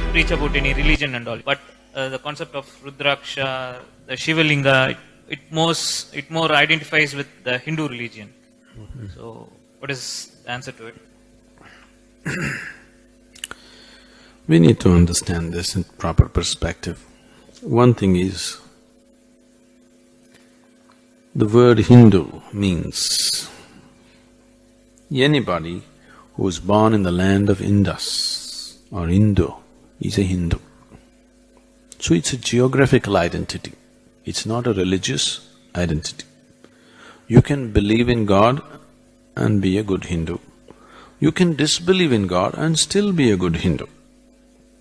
preach about any religion and all, but the concept of Rudraksha, the Shivalinga, it more identifies with the Hindu religion. So, what is the answer to it? We need to understand this in proper perspective. One thing is, the word Hindu means anybody who is born in the land of Indus or Indo is a Hindu. So it's a geographical identity, it's not a religious identity. You can believe in God and be a good Hindu. You can disbelieve in God and still be a good Hindu.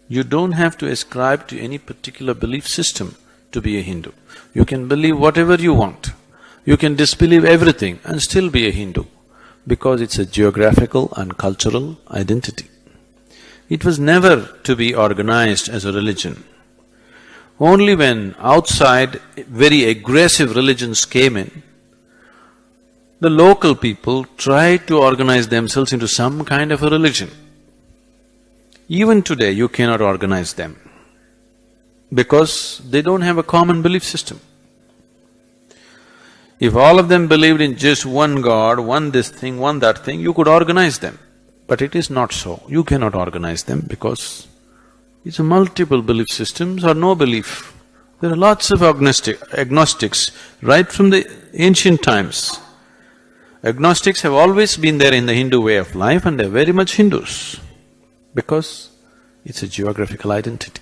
You don't have to ascribe to any particular belief system to be a Hindu. You can believe whatever you want. You can disbelieve everything and still be a Hindu, because it's a geographical and cultural identity. It was never to be organized as a religion. Only when outside very aggressive religions came in, the local people tried to organize themselves into some kind of a religion. Even today you cannot organize them, because they don't have a common belief system. If all of them believed in just one God, one this thing, one that thing, you could organize them. But it is not so. You cannot organize them because it's a multiple belief systems or no belief. There are lots of agnostics right from the ancient times. Agnostics have always been there in the Hindu way of life, and they're very much Hindus because it's a geographical identity.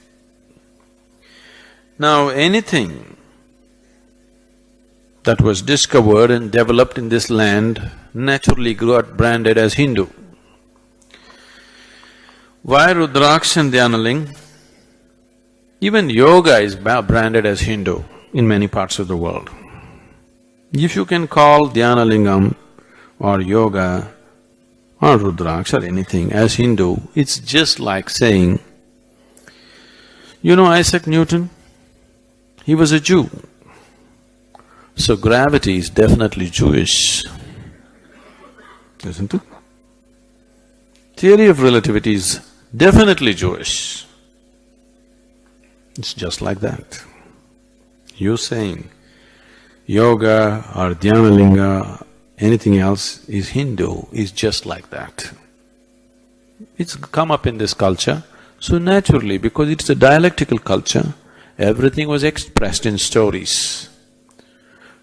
Now, anything that was discovered and developed in this land naturally got branded as Hindu. Why Rudraksha and Dhyanaling? Even yoga is branded as Hindu in many parts of the world. If you can call Dhyanalingam or yoga or Rudraksha or anything as Hindu, it's just like saying, you know Isaac Newton? He was a Jew. So gravity is definitely Jewish, isn't it? Theory of relativity is definitely Jewish. It's just like that. You saying yoga or Dhyanalinga, anything else is Hindu, is just like that. It's come up in this culture, so naturally, because it's a dialectical culture, everything was expressed in stories,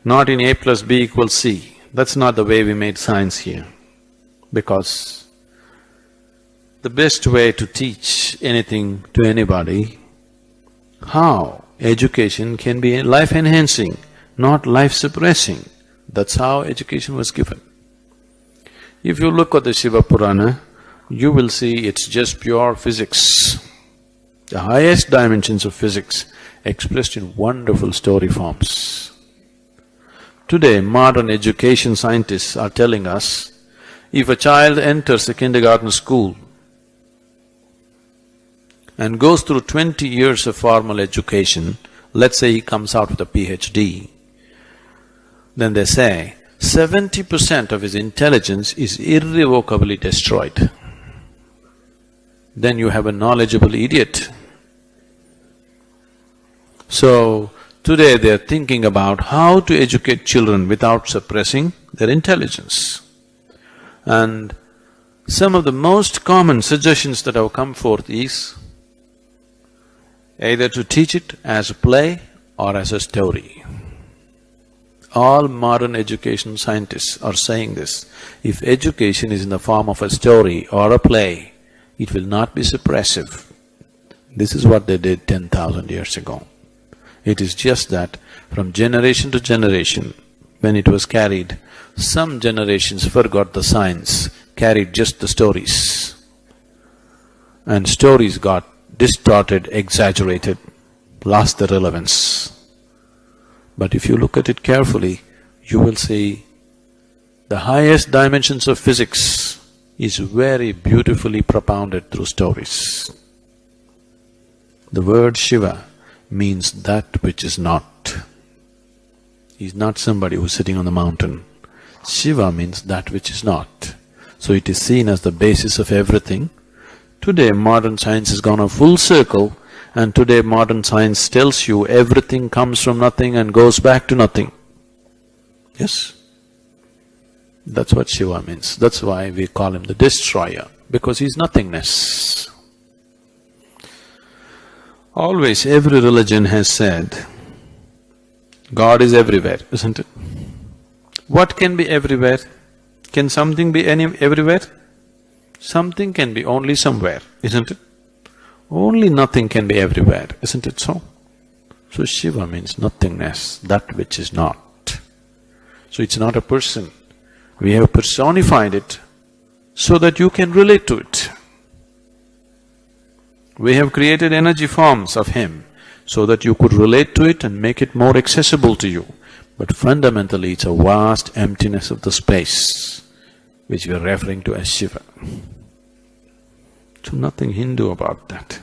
not in A plus B equals C. That's not the way we made science here, because the best way to teach anything to anybody, how education can be life-enhancing, not life-suppressing. That's how education was given. If you look at the Shiva Purana, you will see it's just pure physics, the highest dimensions of physics expressed in wonderful story forms. Today, modern education scientists are telling us, if a child enters a kindergarten school and goes through 20 years of formal education, let's say he comes out with a PhD, then they say 70% of his intelligence is irrevocably destroyed. Then you have a knowledgeable idiot. So, today they're thinking about how to educate children without suppressing their intelligence. And some of the most common suggestions that have come forth is either to teach it as a play or as a story. All modern education scientists are saying this. If education is in the form of a story or a play, it will not be suppressive. This is what they did 10,000 years ago. It is just that from generation to generation, when it was carried, some generations forgot the science, carried just the stories. And stories got distorted, exaggerated, lost their relevance. But if you look at it carefully, you will see the highest dimensions of physics is very beautifully propounded through stories. The word Shiva means that which is not. He's not somebody who's sitting on the mountain. Shiva means that which is not. So it is seen as the basis of everything. Today modern science has gone a full circle, and today modern science tells you everything comes from nothing and goes back to nothing. Yes? That's what Shiva means. That's why we call him the destroyer, because he's nothingness. Always every religion has said, God is everywhere, isn't it? What can be everywhere? Can something be everywhere? Something can be only somewhere, isn't it? Only nothing can be everywhere, isn't it so? So Shiva means nothingness, that which is not. So it's not a person. We have personified it so that you can relate to it. We have created energy forms of him so that you could relate to it and make it more accessible to you. But fundamentally it's a vast emptiness of the space which we are referring to as Shiva. So nothing Hindu about that.